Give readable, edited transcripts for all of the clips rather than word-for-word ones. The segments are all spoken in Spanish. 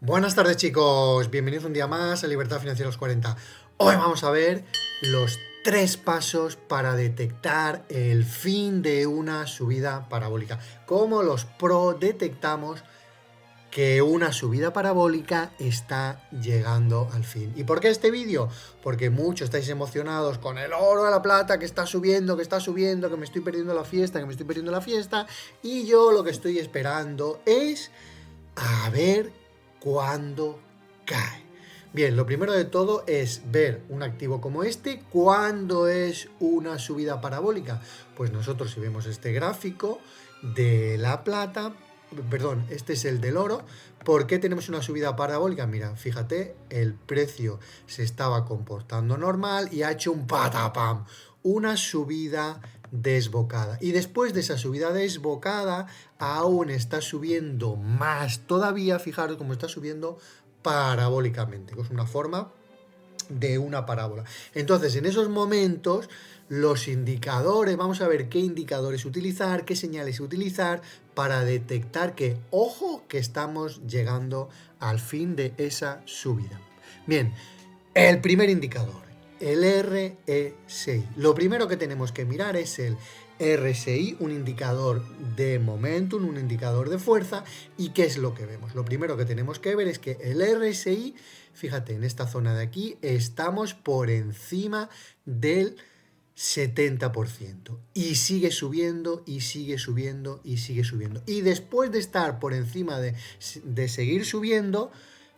Buenas tardes chicos, bienvenidos un día más a Libertad Financiera a los 40. Hoy vamos a ver los 3 pasos para detectar el fin de una subida parabólica. Cómo los pro detectamos que una subida parabólica está llegando al fin. ¿Y por qué este vídeo? Porque muchos estáis emocionados con el oro de la plata que está subiendo, que me estoy perdiendo la fiesta, y yo lo que estoy esperando es a ver cuándo cae. Bien, lo primero de todo es ver un activo como este, cuándo es una subida parabólica. Pues nosotros si vemos este gráfico de la plata, perdón, este es el del oro. ¿Por qué tenemos una subida parabólica? Mira, fíjate, el precio se estaba comportando normal y ha hecho un patapam, una subida desbocada. Y después de esa subida desbocada, aún está subiendo más todavía. Fijaros cómo está subiendo parabólicamente, que es una forma de una parábola. Entonces, en esos momentos, los indicadores, vamos a ver qué indicadores utilizar, qué señales utilizar para detectar que, ojo, que estamos llegando al fin de esa subida. Bien, el primer indicador, el RSI. Lo primero que tenemos que mirar es el RSI, un indicador de momentum, un indicador de fuerza. ¿Y qué es lo que vemos? Lo primero que tenemos que ver es que el RSI, fíjate, en esta zona de aquí estamos por encima del 70% y sigue subiendo y sigue subiendo y sigue subiendo. Y después de estar por encima de seguir subiendo,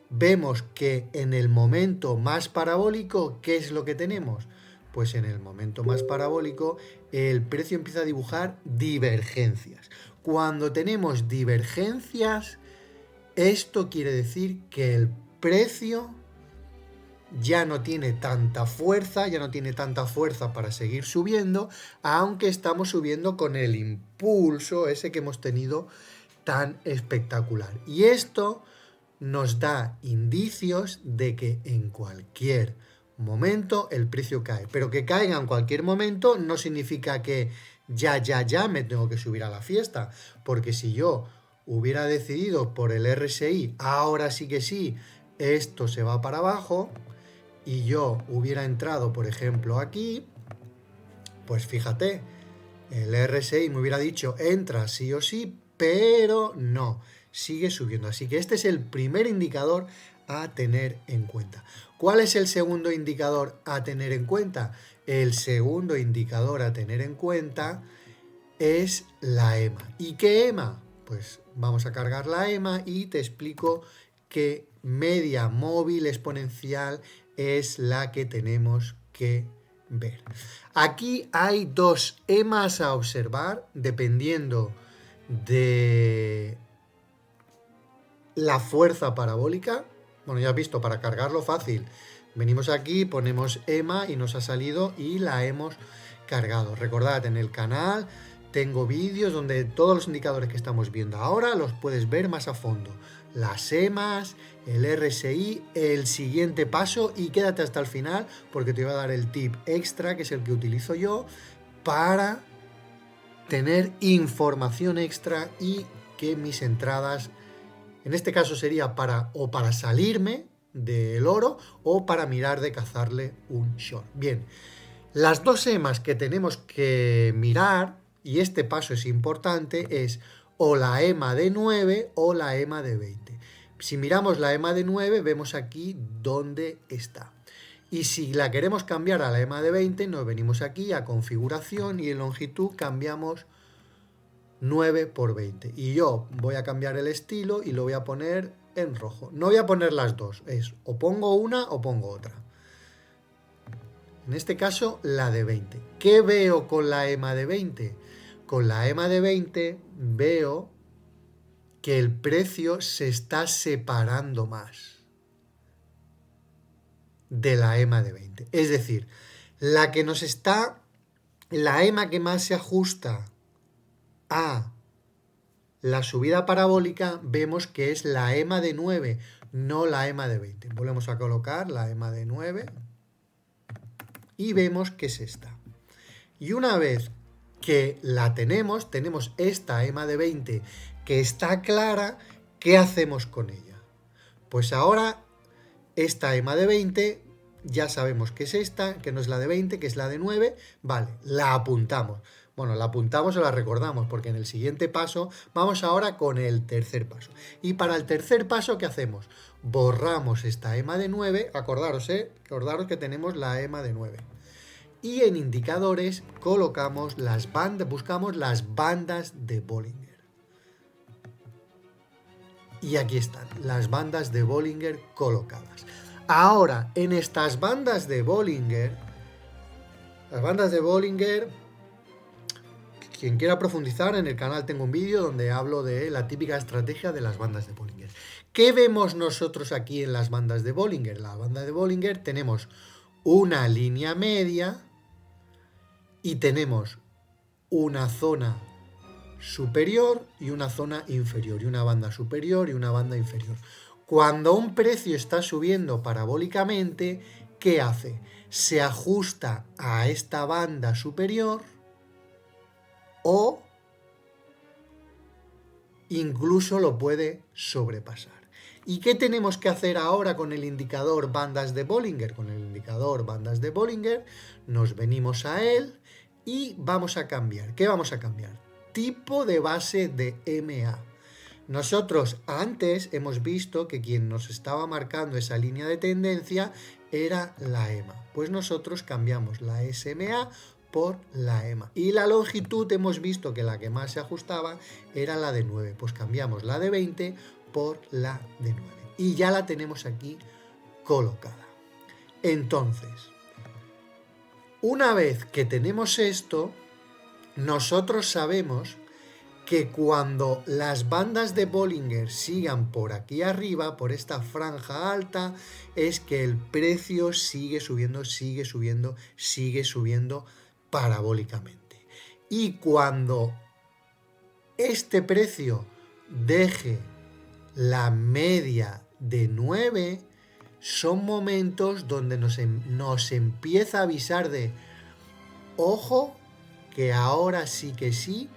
vemos que en el momento más parabólico, ¿qué es lo que tenemos? Pues en el momento más parabólico el precio empieza a dibujar divergencias. Cuando tenemos divergencias, esto quiere decir que el precio ya no tiene tanta fuerza, para seguir subiendo, aunque estamos subiendo con el impulso ese que hemos tenido tan espectacular. Y esto nos da indicios de que en cualquier momento el precio cae. Pero que caiga en cualquier momento no significa que ya me tengo que subir a la fiesta. Porque si yo hubiera decidido por el RSI, ahora sí que sí, esto se va para abajo, y yo hubiera entrado, por ejemplo, aquí, pues fíjate, el RSI me hubiera dicho entra sí o sí, pero no, sigue subiendo. Así que este es el primer indicador a tener en cuenta. ¿Cuál es el segundo indicador a tener en cuenta? El segundo indicador a tener en cuenta es la EMA. ¿Y qué EMA? Pues vamos a cargar la EMA y te explico qué media móvil exponencial es la que tenemos que ver. Aquí hay dos EMAs a observar dependiendo de la fuerza parabólica. Bueno, ya has visto, para cargarlo fácil. Venimos aquí, ponemos EMA y nos ha salido y la hemos cargado. Recordad, en el canal tengo vídeos donde todos los indicadores que estamos viendo ahora los puedes ver más a fondo. Las EMAs, el RSI, el siguiente paso, y quédate hasta el final porque te voy a dar el tip extra, que es el que utilizo yo, para tener información extra y que mis entradas, en este caso sería para salirme del oro o para mirar de cazarle un short. Bien, las dos EMAs que tenemos que mirar, y este paso es importante, es o la EMA de 9 o la EMA de 20. Si miramos la EMA de 9, vemos aquí dónde está. Y si la queremos cambiar a la EMA de 20, nos venimos aquí a configuración y en longitud cambiamos 9 por 20. Y yo voy a cambiar el estilo y lo voy a poner en rojo. No voy a poner las dos, es o pongo una o pongo otra. En este caso, la de 20. ¿Qué veo con la EMA de 20? Con la EMA de 20 veo que el precio se está separando más de la EMA de 20. Es decir, la EMA que más se ajusta a la subida parabólica, vemos que es la EMA de 9, no la EMA de 20. Volvemos a colocar la EMA de 9 y vemos que es esta. Y una vez que la tenemos esta EMA de 20 que está clara, ¿qué hacemos con ella? Pues ahora esta EMA de 20, ya sabemos que es esta, que no es la de 20, que es la de 9, vale, la apuntamos. Bueno, la apuntamos o la recordamos, porque en el siguiente paso vamos ahora con el tercer paso. Y para el tercer paso, ¿qué hacemos? Borramos esta EMA de 9, acordaros que tenemos la EMA de 9. Y en indicadores colocamos las bandas, buscamos las bandas de Bollinger. Y aquí están, las bandas de Bollinger colocadas. Ahora, en estas bandas de Bollinger, quien quiera profundizar, en el canal tengo un vídeo donde hablo de la típica estrategia de las bandas de Bollinger. ¿Qué vemos nosotros aquí en las bandas de Bollinger? En la banda de Bollinger tenemos una línea media y tenemos una zona superior y una zona inferior, y una banda superior y una banda inferior. Cuando un precio está subiendo parabólicamente, ¿qué hace? Se ajusta a esta banda superior o incluso lo puede sobrepasar. ¿Y qué tenemos que hacer ahora con el indicador bandas de Bollinger? Con el indicador bandas de Bollinger nos venimos a él y vamos a cambiar. ¿Qué vamos a cambiar? Tipo de base de MA. Nosotros antes hemos visto que quien nos estaba marcando esa línea de tendencia era la EMA. Pues nosotros cambiamos la SMA por la EMA. Y la longitud hemos visto que la que más se ajustaba era la de 9. Pues cambiamos la de 20 por la de 9. Y ya la tenemos aquí colocada. Entonces, una vez que tenemos esto, nosotros sabemos que cuando las bandas de Bollinger sigan por aquí arriba, por esta franja alta, es que el precio sigue subiendo parabólicamente. Y cuando este precio deje la media de 9, son momentos donde nos empieza a avisar de, ojo, que ahora sí que sí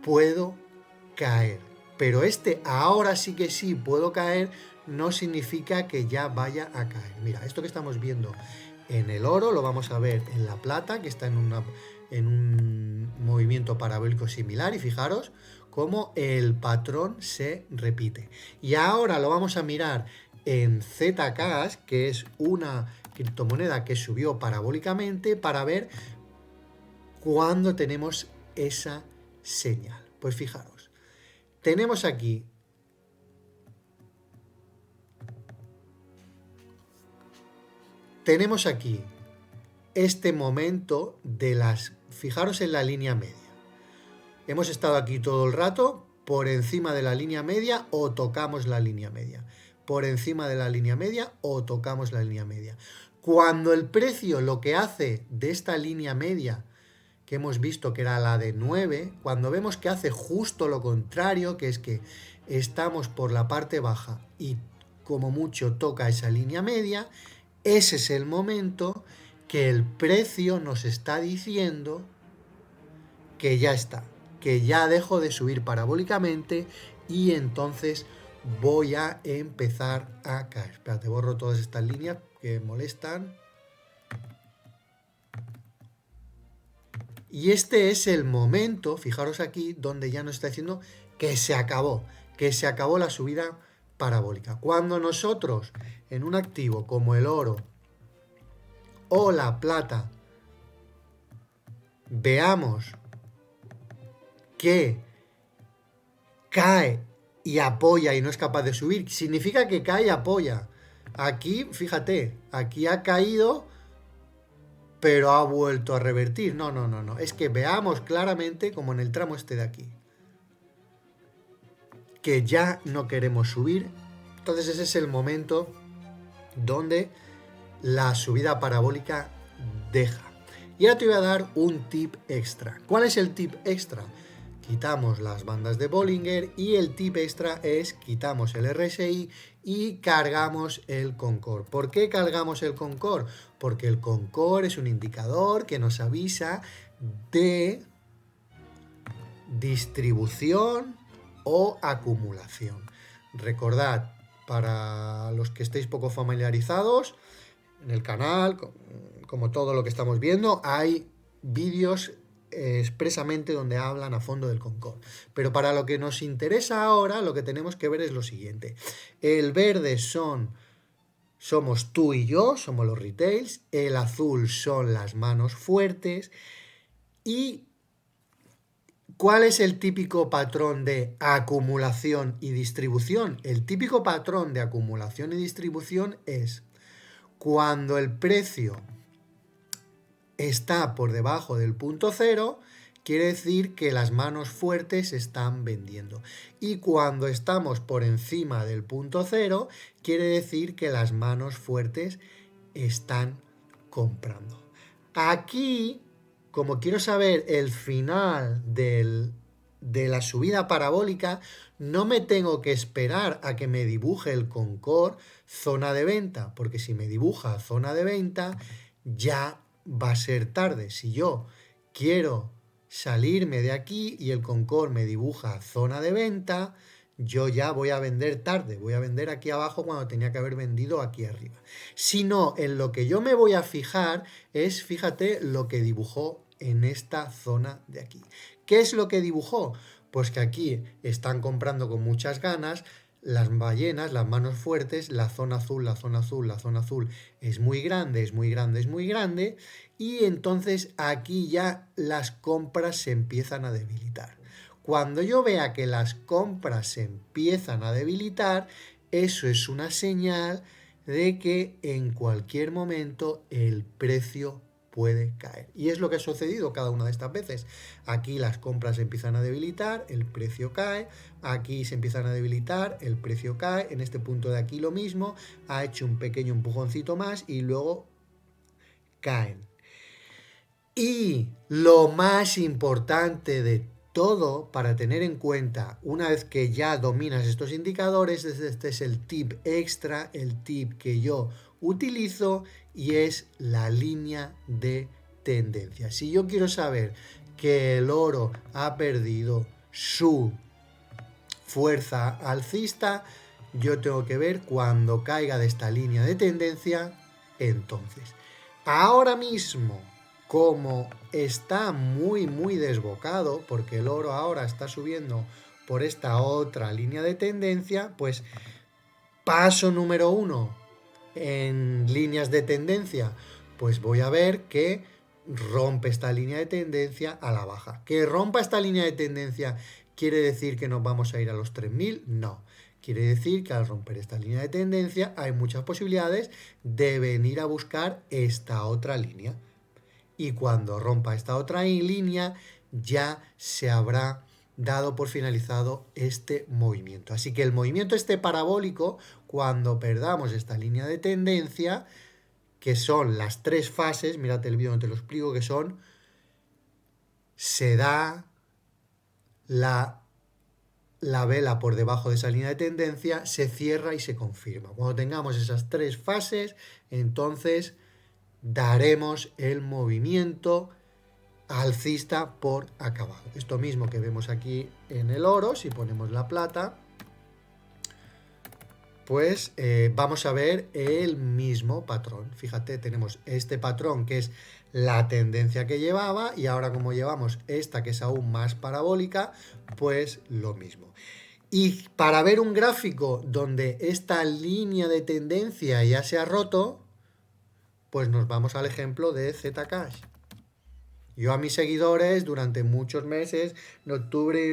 puedo caer. Pero ahora sí que sí puedo caer no significa que ya vaya a caer. Mira, esto que estamos viendo en el oro lo vamos a ver en la plata, que está en un movimiento parabólico similar, y fijaros cómo el patrón se repite. Y ahora lo vamos a mirar en Zcash, que es una criptomoneda que subió parabólicamente, para ver cuándo tenemos esa señal. Pues fijaros, tenemos aquí este momento de las, fijaros en la línea media. Hemos estado aquí todo el rato por encima de la línea media o tocamos la línea media. Por encima de la línea media o tocamos la línea media. Cuando el precio lo que hace de esta línea media, que hemos visto que era la de 9, cuando vemos que hace justo lo contrario, que es que estamos por la parte baja y como mucho toca esa línea media, ese es el momento que el precio nos está diciendo que ya está, que ya dejo de subir parabólicamente y entonces voy a empezar a caer. Espérate, borro todas estas líneas que molestan. Y este es el momento, fijaros aquí, donde ya nos está diciendo que se acabó la subida parabólica. Cuando nosotros en un activo como el oro o la plata veamos que cae y apoya y no es capaz de subir, significa que cae y apoya. Aquí, fíjate, aquí ha caído, pero ha vuelto a revertir. No. Es que veamos claramente, como en el tramo este de aquí, que ya no queremos subir. Entonces ese es el momento donde la subida parabólica deja. Y ahora te voy a dar un tip extra. ¿Cuál es el tip extra? Quitamos las bandas de Bollinger y el tip extra es quitamos el RSI y cargamos el Concord. ¿Por qué cargamos el Concord? Porque el Concord es un indicador que nos avisa de distribución o acumulación. Recordad, para los que estéis poco familiarizados, en el canal, como todo lo que estamos viendo, hay vídeos expresamente donde hablan a fondo del Concord. Pero para lo que nos interesa ahora, lo que tenemos que ver es lo siguiente. El verde somos tú y yo, somos los retails. El azul son las manos fuertes. ¿Y cuál es el típico patrón de acumulación y distribución? El típico patrón de acumulación y distribución es cuando el precio está por debajo del punto cero, quiere decir que las manos fuertes están vendiendo. Y cuando estamos por encima del punto cero, quiere decir que las manos fuertes están comprando. Aquí, como quiero saber el final de la subida parabólica, no me tengo que esperar a que me dibuje el Concord zona de venta, porque si me dibuja zona de venta, ya va a ser tarde. Si yo quiero salirme de aquí y el Concord me dibuja zona de venta, yo ya voy a vender tarde, voy a vender aquí abajo cuando tenía que haber vendido aquí arriba. Si no, en lo que yo me voy a fijar es, fíjate, lo que dibujó en esta zona de aquí. ¿Qué es lo que dibujó? Pues que aquí están comprando con muchas ganas, las ballenas, las manos fuertes, la zona azul, la zona azul, la zona azul es muy grande, es muy grande, es muy grande, y entonces aquí ya las compras se empiezan a debilitar. Cuando yo vea que las compras se empiezan a debilitar, eso es una señal de que en cualquier momento el precio puede caer. Y es lo que ha sucedido cada una de estas veces. Aquí las compras se empiezan a debilitar, el precio cae. Aquí se empiezan a debilitar, el precio cae. En este punto de aquí lo mismo. Ha hecho un pequeño empujoncito más y luego caen. Y lo más importante de todo para tener en cuenta, una vez que ya dominas estos indicadores, este es el tip extra, el tip que yo utilizo, y es la línea de tendencia. Si yo quiero saber que el oro ha perdido su fuerza alcista, yo tengo que ver cuando caiga de esta línea de tendencia. Entonces, ahora mismo, como está muy desbocado, porque el oro ahora está subiendo por esta otra línea de tendencia, pues paso número 1 en líneas de tendencia, pues voy a ver que rompe esta línea de tendencia a la baja. ¿Que rompa esta línea de tendencia quiere decir que nos vamos a ir a los 3000? No. Quiere decir que al romper esta línea de tendencia hay muchas posibilidades de venir a buscar esta otra línea. Y cuando rompa esta otra línea, ya se habrá dado por finalizado este movimiento. Así que el movimiento este parabólico, cuando perdamos esta línea de tendencia, que son las 3 fases, mírate el vídeo donde te lo explico, que son, se da la vela por debajo de esa línea de tendencia, se cierra y se confirma. Cuando tengamos esas 3 fases, entonces daremos el movimiento alcista por acabado. Esto mismo que vemos aquí en el oro, si ponemos la plata, pues vamos a ver el mismo patrón. Fíjate, tenemos este patrón que es la tendencia que llevaba, y ahora como llevamos esta que es aún más parabólica, pues lo mismo. Y para ver un gráfico donde esta línea de tendencia ya se ha roto, pues nos vamos al ejemplo de Zcash. Yo a mis seguidores durante muchos meses, en octubre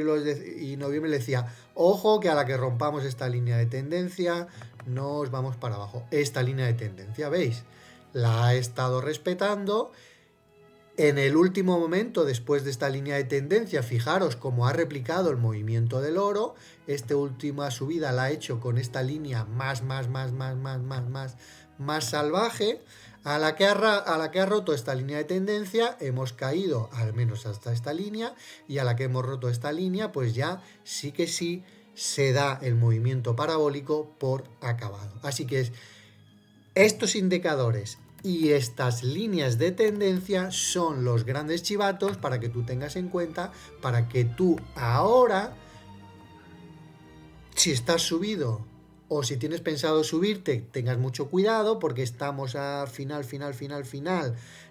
y noviembre, les decía, ojo que a la que rompamos esta línea de tendencia, nos vamos para abajo. Esta línea de tendencia, ¿veis? La ha estado respetando. En el último momento, después de esta línea de tendencia, fijaros cómo ha replicado el movimiento del oro. Esta última subida la ha hecho con esta línea más salvaje. A la que ha roto esta línea de tendencia, hemos caído al menos hasta esta línea, y a la que hemos roto esta línea, pues ya sí que sí se da el movimiento parabólico por acabado. Así que estos indicadores y estas líneas de tendencia son los grandes chivatos para que tú tengas en cuenta, para que tú ahora, si estás subido o si tienes pensado subirte, tengas mucho cuidado porque estamos a final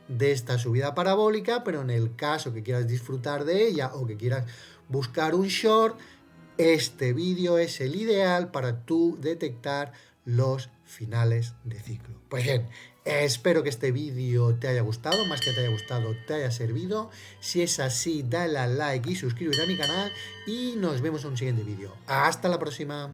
de esta subida parabólica, pero en el caso que quieras disfrutar de ella o que quieras buscar un short, este vídeo es el ideal para tú detectar los finales de ciclo. Pues bien, espero que este vídeo te haya gustado, más que te haya gustado, te haya servido. Si es así, dale a like y suscríbete a mi canal y nos vemos en un siguiente vídeo. Hasta la próxima.